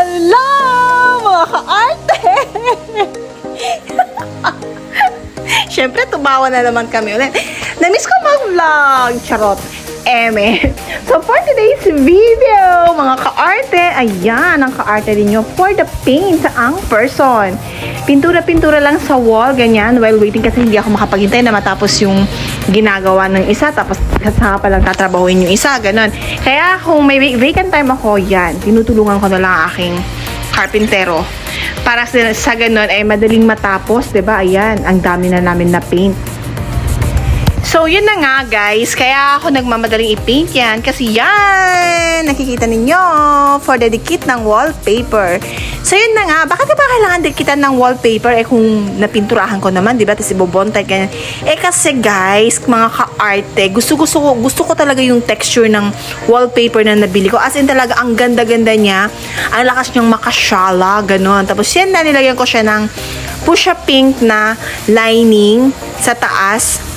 Hello, mga ka-arte! Siyempre, tumawa na naman kami ulit. Namiss ko mag-vlog. Charot. Eme. So, for today's video, mga ka-arte, ayan, ang ka-arte ninyo for the paint ang person. Pintura-pintura lang sa wall, ganyan, while waiting kasi hindi ako makapaghintay na matapos yung ginagawa ng isa, tapos kasama pa lang tatrabahuin yung isa, ganon. Kaya, kung may vacant time ako, yan, tinutulungan ko na lang aking carpintero. Para sa ganon, ay madaling matapos, diba? Ayan, ang dami na namin na paint. So, yun na nga, guys. Kaya ako nagmamadaling i-paint yan. Kasi yan, nakikita ninyo, for the dikit ng wallpaper. So, yun na nga. Bakit ba kailangan dikitan ng wallpaper? Eh, kung napinturahan ko naman, diba? Tapos ibobontay, ganyan. Eh, kasi, guys, mga ka-arte, gusto ko talaga yung texture ng wallpaper na nabili ko. As in, talaga, ang ganda-ganda niya. Ang lakas niyang makasyala, ganon. Tapos, yan na, nilagyan ko siya ng fuchsia pink na lining sa taas.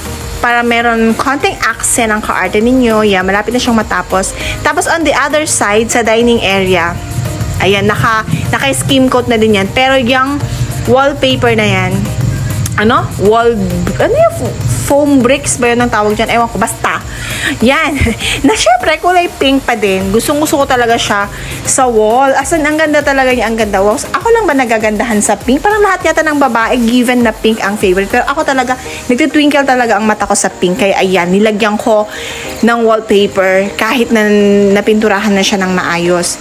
Para meron konting accent ang ka-arte ninyo. Yan, malapit na siyang matapos. Tapos, on the other side, sa dining area, ayan, naka-skim coat na din yan. Pero yung wallpaper na yan, ano yung foam bricks ba yun ang tawag dyan? Ewan ko, basta. Yan. Na syempre, kulay pink pa din. Gustong-gusto ko talaga siya sa wall. Asan, ang ganda talaga niya, ang ganda. Wow. Ako lang ba nagagandahan sa pink? Parang lahat yata ng babae, given na pink ang favorite. Pero ako talaga, nagtitwinkle talaga ang mata ko sa pink. Kaya ayan, nilagyan ko ng wallpaper kahit na napinturahan na siya ng maayos.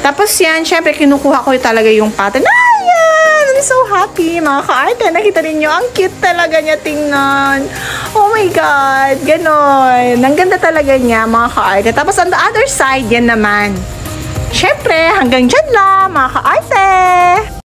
Tapos yan, syempre, kinukuha ko talaga yung pattern. Ayan! I'm so happy, mga ka-arte. Nakita ninyo, ang cute talaga niya tingnan. Oh my God! Ganon. Ang ganda talaga niya, mga ka-arte. Tapos on the other side, yan naman. Syempre, hanggang dyan lang, mga ka-arte.